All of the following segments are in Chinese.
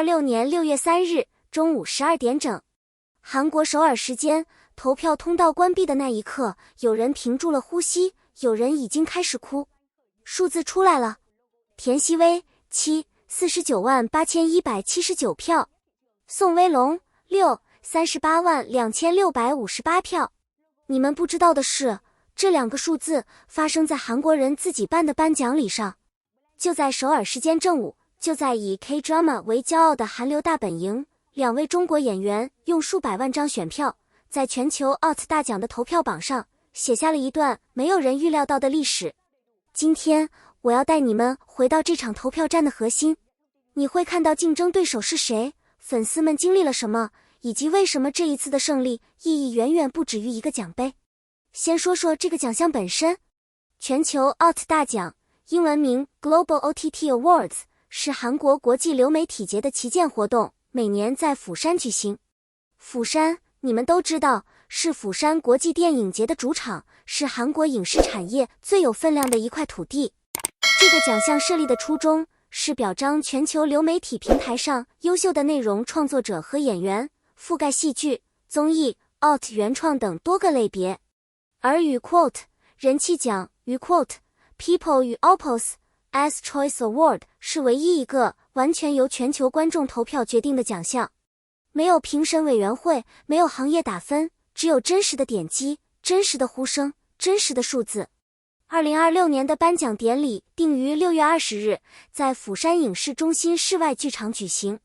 年6月3日中午12点整，韩国首尔时间，投票通道关闭的那一刻，有人屏住了呼吸，有人已经开始哭。数字出来了，田曦薇7498179票，宋威龙6382658票。你们不知道的是，这两个数字发生在韩国人自己办的颁奖礼上。就在首尔时间正午，就在以 K-drama 为骄傲的韩流大本营，两位中国演员用数百万张选票，在全球 OT 大奖的投票榜上写下了一段没有人预料到的历史。今天我要带你们回到这场投票战的核心，你会看到竞争对手是谁，粉丝们经历了什么，以及为什么这一次的胜利意义远远不止于一个奖杯。先说说这个奖项本身，全球 OT 大奖，英文名 Global OTT Awards， 是韩国国际流媒体节的旗舰活动，每年在釜山举行。釜山，你们都知道，是釜山国际电影节的主场，是韩国影视产业最有分量的一块土地。这个奖项设立的初衷是表彰全球流媒体平台上优秀的内容创作者和演员，覆盖戏剧、综艺、OT 原创等多个类别。而与 Quote 人气奖与 Quote People 与 Opus as Choice Award 是唯一一个完全由全球观众投票决定的奖项，没有评审委员会，没有行业打分，只有真实的点击、真实的呼声、真实的数字。2026年的颁奖典礼定于6月20日在釜山影视中心室外剧场举行，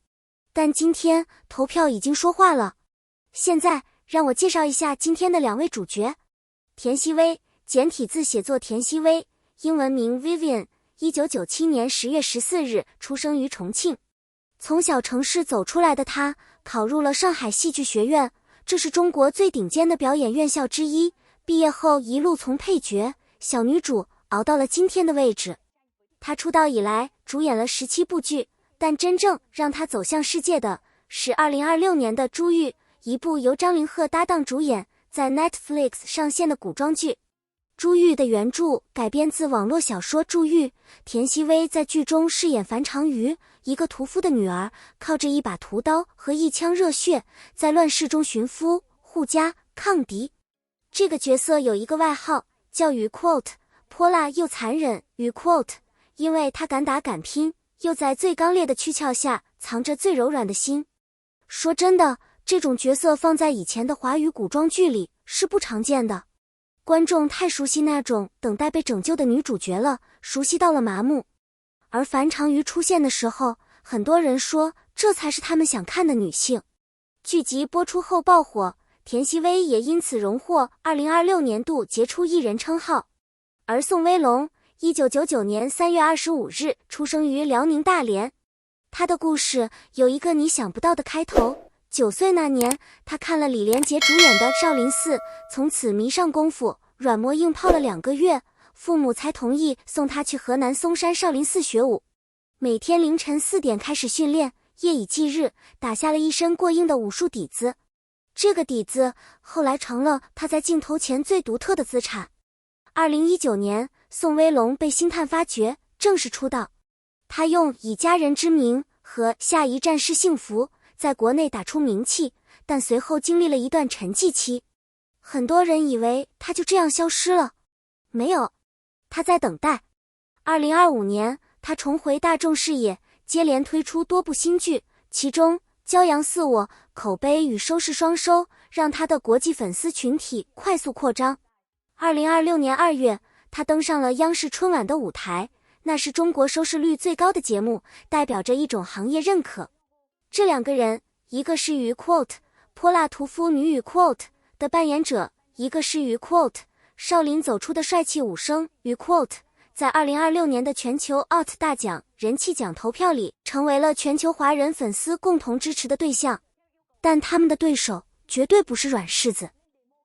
但今天投票已经说话了。现在让我介绍一下今天的两位主角。田曦薇，简体字写作田曦薇，英文名 Vivian，1997年10月14日出生于重庆。从小城市走出来的她，考入了上海戏剧学院，这是中国最顶尖的表演院校之一。毕业后一路从配角、小女主熬到了今天的位置。她出道以来主演了17部剧，但真正让她走向世界的是2026年的《珠玉》，一部由张凌赫搭档主演，在 Netflix 上线的古装剧。《珠玉》的原著改编自网络小说《珠玉》，田曦薇在剧中饰演樊长瑜，一个屠夫的女儿，靠着一把屠刀和一腔热血，在乱世中寻夫、护家、抗敌。这个角色有一个外号，叫与 Quote， 泼辣又残忍与 Quote， 因为她敢打敢拼，又在最刚烈的躯壳下藏着最柔软的心。说真的，这种角色放在以前的华语古装剧里是不常见的。观众太熟悉那种等待被拯救的女主角了，熟悉到了麻木。而樊长瑜出现的时候，很多人说这才是他们想看的女性。剧集播出后爆火，田曦薇也因此荣获2026年度杰出艺人称号。而宋威龙1999年3月25日出生于辽宁大连，他的故事有一个你想不到的开头。9岁那年，他看了李连杰主演的《少林寺》，从此迷上功夫，软磨硬泡了2个月，父母才同意送他去河南嵩山少林寺学武。每天凌晨4点开始训练，夜以继日，打下了一身过硬的武术底子。这个底子后来成了他在镜头前最独特的资产。2019年，宋威龙被星探发掘，正式出道。他用以家人之名和下一站是幸福在国内打出名气，但随后经历了一段沉寂期。很多人以为他就这样消失了，没有，他在等待。2025年，他重回大众视野，接连推出多部新剧，其中《骄阳似我》口碑与收视双收，让他的国际粉丝群体快速扩张。2026年2月，他登上了央视春晚的舞台，那是中国收视率最高的节目，代表着一种行业认可。这两个人，一个是与 Quote 泼辣屠夫女与 Quote 的扮演者，一个是与 Quote 少林走出的帅气武生与 Quote， 在2026年的全球 OT 大奖人气奖投票里，成为了全球华人粉丝共同支持的对象。但他们的对手绝对不是软柿子。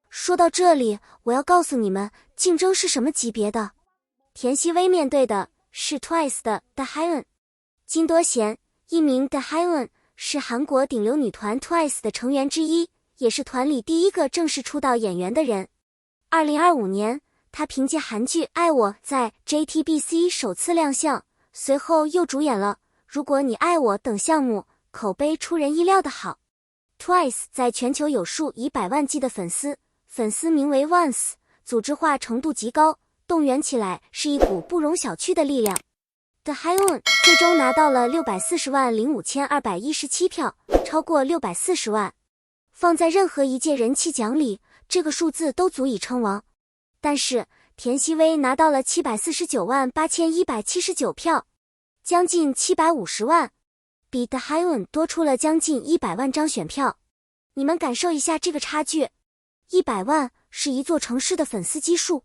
说到这里，我要告诉你们，竞争是什么级别的。田曦薇面对的是 TWICE 的 Dahyun， 金多贤，艺名 Dahyun， 是韩国顶流女团 TWICE 的成员之一，也是团里第一个正式出道演员的人。2025年，她凭借韩剧《爱我》在 JTBC 首次亮相，随后又主演了《如果你爱我》等项目，口碑出人意料的好。Twice 在全球有数以100万计的粉丝名为 Once， 组织化程度极高，动员起来是一股不容小觑的力量。The Hyun 最终拿到了640.05,217票，超过640万。放在任何一届人气奖里，这个数字都足以称王。但是田曦薇拿到了749.8179票，将近750万，比 The Hyun 多出了将近100万张选票。你们感受一下这个差距，100万是一座城市的粉丝基数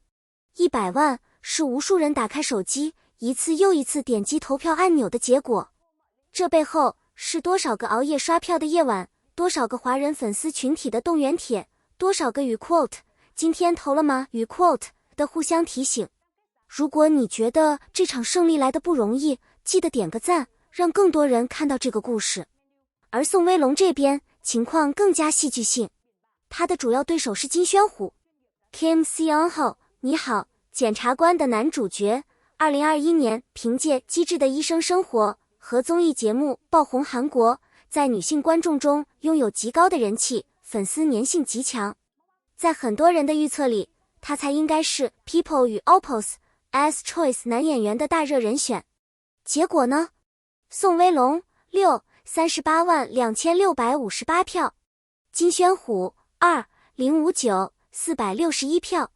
，100万是无数人打开手机，一次又一次点击投票按钮的结果。这背后是多少个熬夜刷票的夜晚，多少个华人粉丝群体的动员帖，多少个与 quote 今天投了吗与 quote 的互相提醒。如果你觉得这场胜利来得不容易，记得点个赞，让更多人看到这个故事。而宋威龙这边情况更加戏剧性，他的主要对手是金宣虎。 Kim Seon-ho， 你好，检察官的男主角，2021年凭借《机智的医生生活》和综艺节目爆红韩国，在女性观众中拥有极高的人气，粉丝粘性极强。在很多人的预测里，他才应该是 People 与 Oppos's Choice 男演员的大热人选。结果呢？宋威龙38.2658票，金宣虎461票，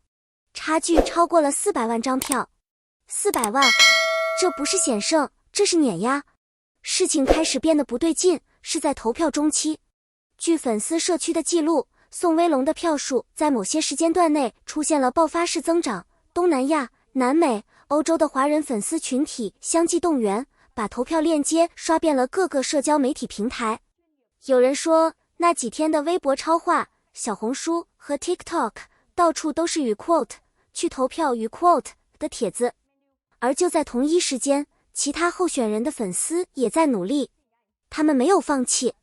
差距超过了400万张票。400万，这不是险胜，这是碾压。事情开始变得不对劲，是在投票中期。据粉丝社区的记录，宋威龙的票数在某些时间段内出现了爆发式增长，东南亚、南美、欧洲的华人粉丝群体相继动员，把投票链接刷遍了各个社交媒体平台。有人说，那几天的微博超话、小红书和 TikTok 到处都是与 quote 去投票与 quote 的帖子。而就在同一时间，其他候选人的粉丝也在努力，他们没有放弃。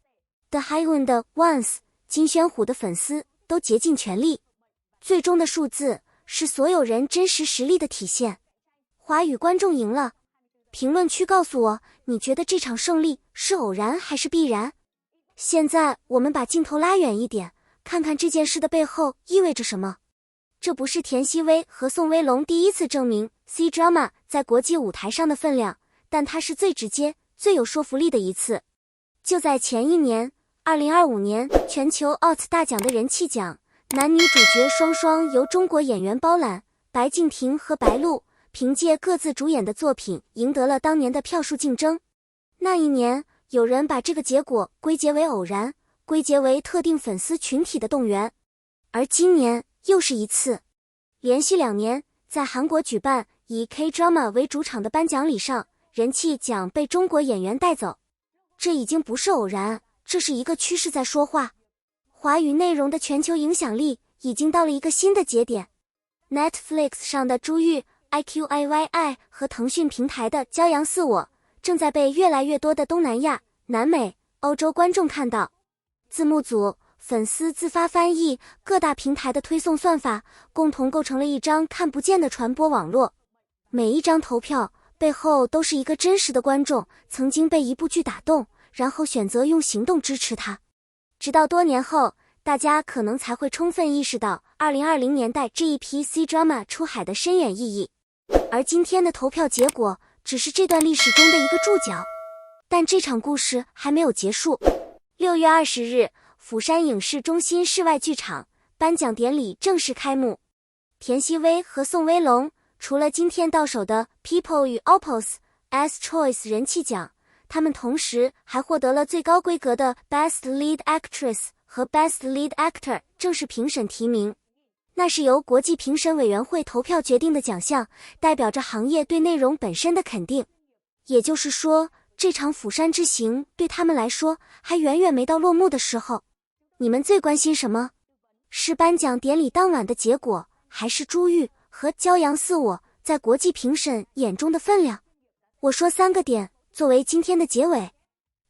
The Hyun 的 Once、 金宣虎的粉丝都竭尽全力。最终的数字是所有人真实实力的体现。华语观众赢了。评论区告诉我，你觉得这场胜利是偶然还是必然？现在我们把镜头拉远一点，看看这件事的背后意味着什么。这不是田曦薇和宋威龙第一次证明 C-drama 在国际舞台上的分量，但它是最直接、最有说服力的一次。就在前一年，2025年全球奥斯大奖的人气奖，男女主角双双由中国演员包揽，白敬亭和白鹿凭借各自主演的作品赢得了当年的票数竞争。那一年，有人把这个结果归结为偶然，归结为特定粉丝群体的动员。而今年又是一次，连续2年在韩国举办以 K-drama 为主场的颁奖礼上，人气奖被中国演员带走。这已经不是偶然，这是一个趋势在说话。华语内容的全球影响力已经到了一个新的节点。Netflix 上的珠玉 IQIYI 和腾讯平台的骄阳似我正在被越来越多的东南亚、南美、欧洲观众看到。字幕组、粉丝自发翻译，各大平台的推送算法共同构成了一张看不见的传播网络。每一张投票背后都是一个真实的观众曾经被一部剧打动，然后选择用行动支持它。直到多年后，大家可能才会充分意识到2020年代这一批 C-drama 出海的深远意义。而今天的投票结果只是这段历史中的一个注脚，但这场故事还没有结束。6月20日，釜山影视中心室外剧场颁奖典礼正式开幕。田曦薇和宋威龙除了今天到手的 People 与 Oppos's Choice 人气奖，他们同时还获得了最高规格的 Best Lead Actress 和 Best Lead Actor 正式评审提名。那是由国际评审委员会投票决定的奖项，代表着行业对内容本身的肯定。也就是说，这场釜山之行对他们来说还远远没到落幕的时候。你们最关心什么？是颁奖典礼当晚的结果，还是珠玉和骄阳似我在国际评审眼中的分量？我说3个点作为今天的结尾。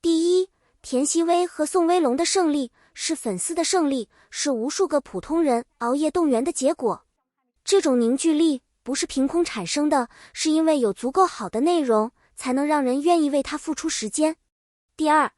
第一，田曦薇和宋威龙的胜利是粉丝的胜利，是无数个普通人熬夜动员的结果。这种凝聚力不是凭空产生的，是因为有足够好的内容，才能让人愿意为它付出时间。第二，